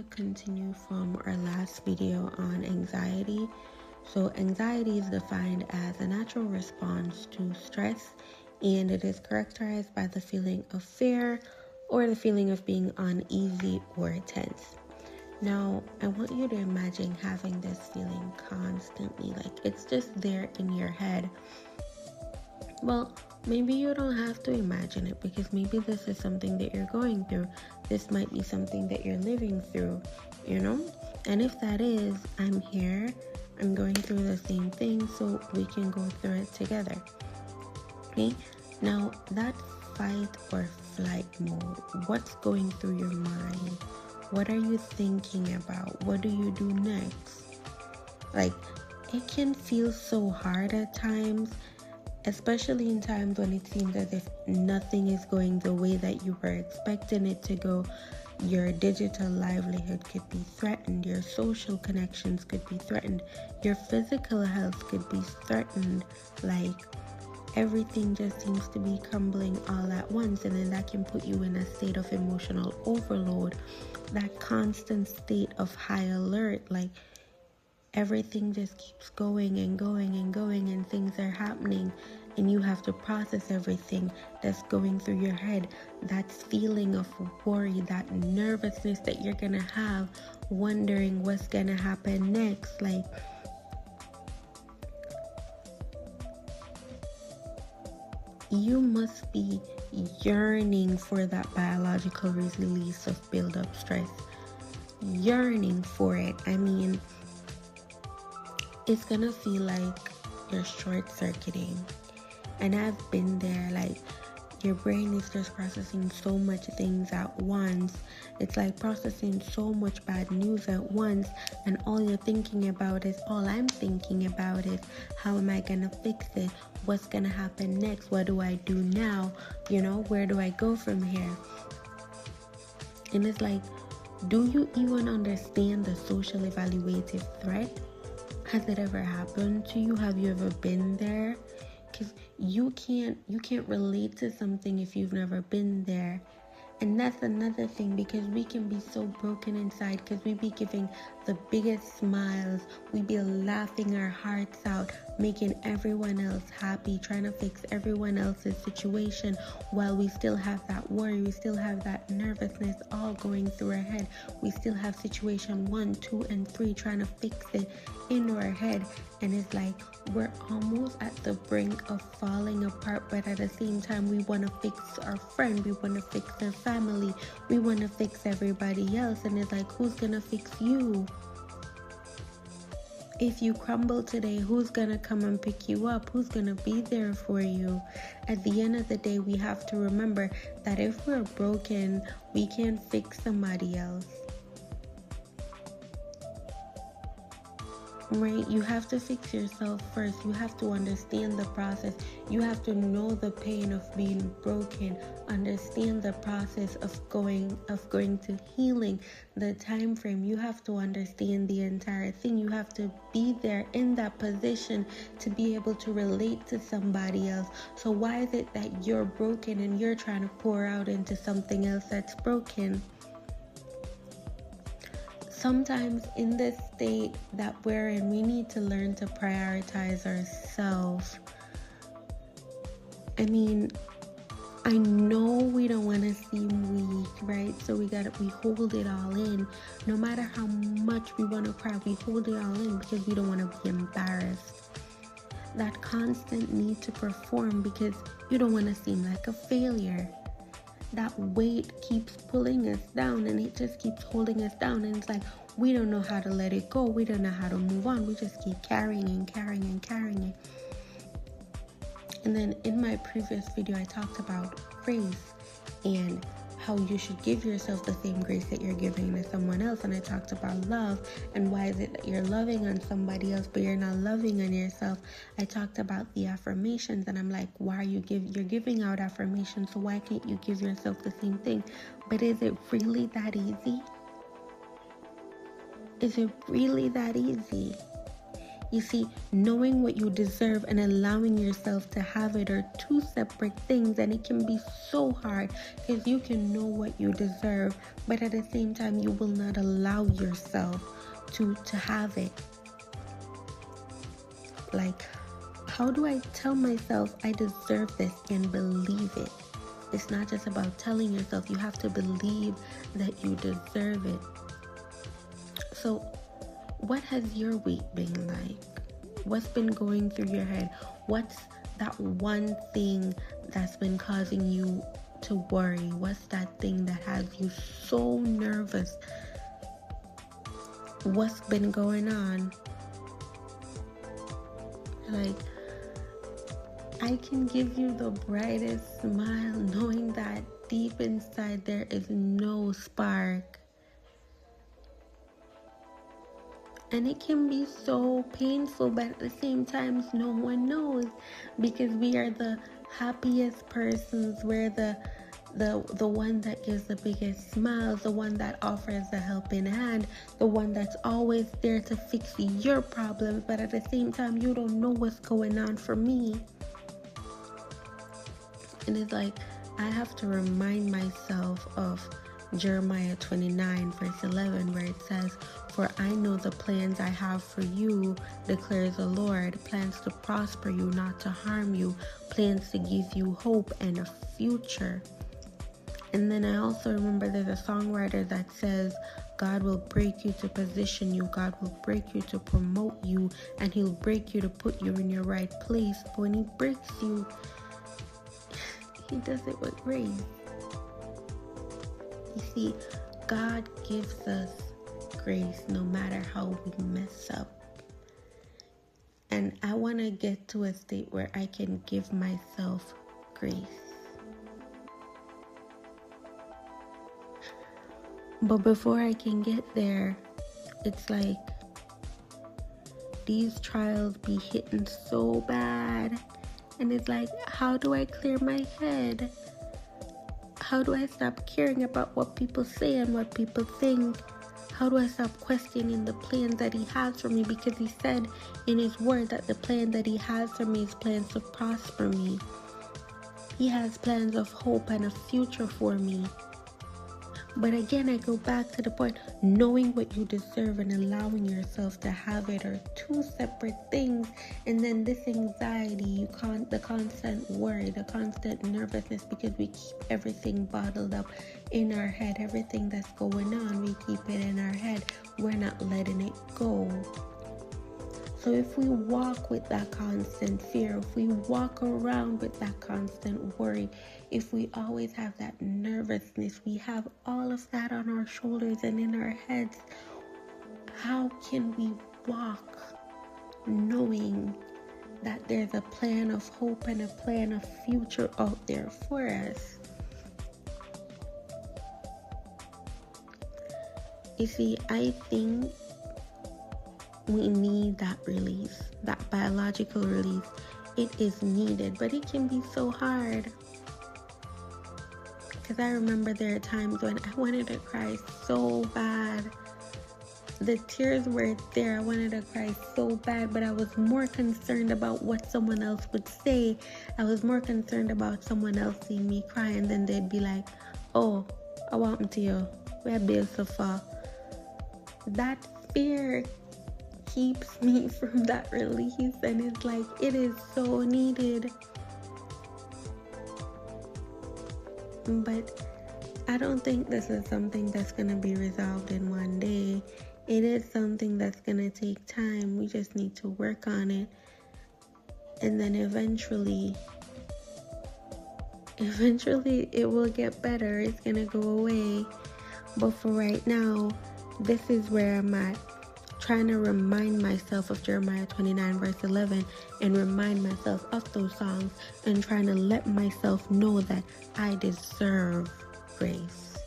to continue from our last video on anxiety. So anxiety is defined as a natural response to stress, and it is characterized by the feeling of fear or the feeling of being uneasy or tense. Now, I want you to imagine having this feeling constantly, like it's just there in your head. Well, maybe you don't have to imagine it, because maybe this is something that you're going through. This might be something that you're living through, And if that is, I'm here. I'm going through the same thing, so we can go through it together. Okay? Now, that fight or flight mode, what's going through your mind? What are you thinking about? What do you do next? Like, it can feel so hard at times, especially in times when it seems as if nothing is going the way that you were expecting it to go. Your digital livelihood could be threatened. Your social connections could be threatened. Your physical health could be threatened. Like, everything just seems to be crumbling all at once, and then that can put you in a state of emotional overload, that constant state of high alert. Like, everything just keeps going and going and going, and things are happening, and you have to process everything that's going through your head. That feeling of worry, that nervousness that you're gonna have, wondering what's gonna happen next. Like, you must be yearning for that biological release of build-up stress. Yearning for it. I mean, it's gonna feel like you're short-circuiting. And I've been there. Like, your brain is just processing so much things at once. It's like processing so much bad news at once, and all I'm thinking about is, how am I gonna fix it? What's gonna happen next? What do I do now? Where do I go from here? And it's like, do you even understand the social evaluative threat? Has it ever happened to you? Have you ever been there? Because you can't relate to something if you've never been there. And that's another thing, because we can be so broken inside, because we be giving the biggest smiles, we be laughing our hearts out, making everyone else happy, trying to fix everyone else's situation, while we still have that worry, we still have that nervousness all going through our head. We still have situation 1, 2, and 3 trying to fix it in our head. And it's like we're almost at the brink of falling apart, but at the same time, we want to fix our friend, we want to fix their family, we want to fix everybody else. And it's like, who's gonna fix you? If you crumble today, who's gonna come and pick you up? Who's gonna be there for you? At the end of the day, we have to remember that if we're broken, we can't fix somebody else. Right? You have to fix yourself first. You have to understand the process. You have to know the pain of being broken, understand the process of going to healing, the time frame. You have to understand the entire thing. You have to be there in that position to be able to relate to somebody else. So why is it that you're broken and you're trying to pour out into something else that's broken? Sometimes in this state that we're in, we need to learn to prioritize ourselves. I mean, I know we don't want to seem weak, right? So we hold it all in. No matter how much we want to cry, we hold it all in because we don't want to be embarrassed. That constant need to perform because you don't want to seem like a failure. That weight keeps pulling us down, and it just keeps holding us down. And it's like, we don't know how to let it go. We don't know how to move on. We just keep carrying it. And then in my previous video, I talked about grace and how you should give yourself the same grace that you're giving to someone else. And I talked about love and why is it that you're loving on somebody else but you're not loving on yourself. I talked about the affirmations, and I'm like, why are you're giving out affirmations, so why can't you give yourself the same thing? But is it really that easy? Is it really that easy? You see, knowing what you deserve and allowing yourself to have it are two separate things, and it can be so hard because you can know what you deserve, but at the same time, you will not allow yourself to have it. Like, how do I tell myself I deserve this and believe it? It's not just about telling yourself, you have to believe that you deserve it. So, what has your week been like? What's been going through your head? What's that one thing that's been causing you to worry? What's that thing that has you so nervous? What's been going on? Like, I can give you the brightest smile knowing that deep inside there is no spark. And it can be so painful, but at the same time, no one knows, because we are the happiest persons. We're the one that gives the biggest smiles, the one that offers a helping hand, the one that's always there to fix your problems. But at the same time, you don't know what's going on for me. And it's like, I have to remind myself of Jeremiah 29 verse 11, where it says, "For I know the plans I have for you, declares the Lord, plans to prosper you, not to harm you, plans to give you hope and a future." And then I also remember there's a songwriter that says, God will break you to position you, God will break you to promote you, and He'll break you to put you in your right place. But when He breaks you, He does it with grace. You see, God gives us grace no matter how we mess up. And I want to get to a state where I can give myself grace. But before I can get there, it's like these trials be hitting so bad. And it's like, how do I clear my head? How do I stop caring about what people say and what people think? How do I stop questioning the plans that He has for me? Because He said in His word that the plan that He has for me is plans to prosper me. He has plans of hope and a future for me. But again, I go back to the point, knowing what you deserve and allowing yourself to have it are two separate things. And then this anxiety, the constant worry, the constant nervousness, because we keep everything bottled up in our head. Everything that's going on, we keep it in our head. We're not letting it go. So if we walk with that constant fear, if we walk around with that constant worry, if we always have that nervousness, we have all of that on our shoulders and in our heads, how can we walk knowing that there's a plan of hope and a plan of future out there for us? You see, I think we need that release, that biological release. It is needed, but it can be so hard. Because I remember there are times when I wanted to cry so bad. The tears were there. I wanted to cry so bad, but I was more concerned about what someone else would say. I was more concerned about someone else seeing me cry, and then they'd be like, "Oh, I want to you. We're built so far." That fear keeps me from that release, and it's like, it is so needed. But I don't think this is something that's going to be resolved in one day. It is something that's going to take time. We just need to work on it. And then eventually it will get better. It's going to go away. But for right now, this is where I'm at. Trying to remind myself of Jeremiah 29 verse 11 and remind myself of those songs, and trying to let myself know that I deserve grace.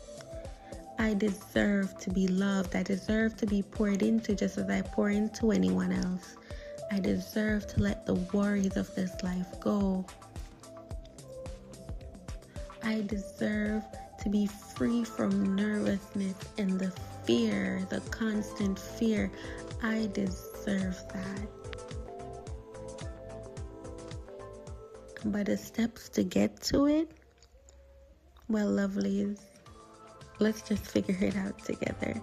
I deserve to be loved. I deserve to be poured into just as I pour into anyone else. I deserve to let the worries of this life go. I deserve to be free from nervousness and the fear, the constant fear. I deserve that. But the steps to get to it, well, lovelies, let's just figure it out together.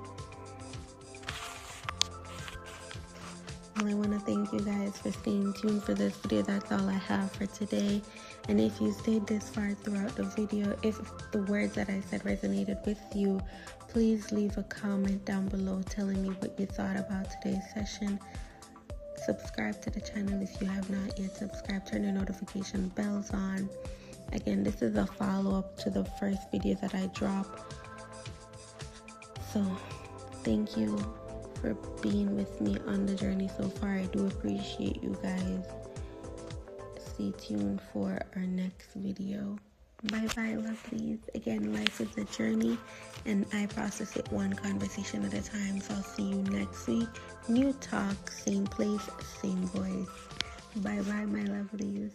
Well, I want to thank you guys for staying tuned for this video. That's all I have for today. And if you stayed this far throughout the video, if the words that I said resonated with you, please leave a comment down below telling me what you thought about today's session. Subscribe to the channel if you have not yet subscribed. Turn the notification bells on. Again, this is a follow-up to the first video that I dropped. So, thank you for being with me on the journey so far. I do appreciate you guys. Stay tuned for our next video. Bye bye, lovelies. Again, life is a journey and I process it one conversation at a time. So I'll see you next week. New talk, same place, same voice. Bye bye, my lovelies.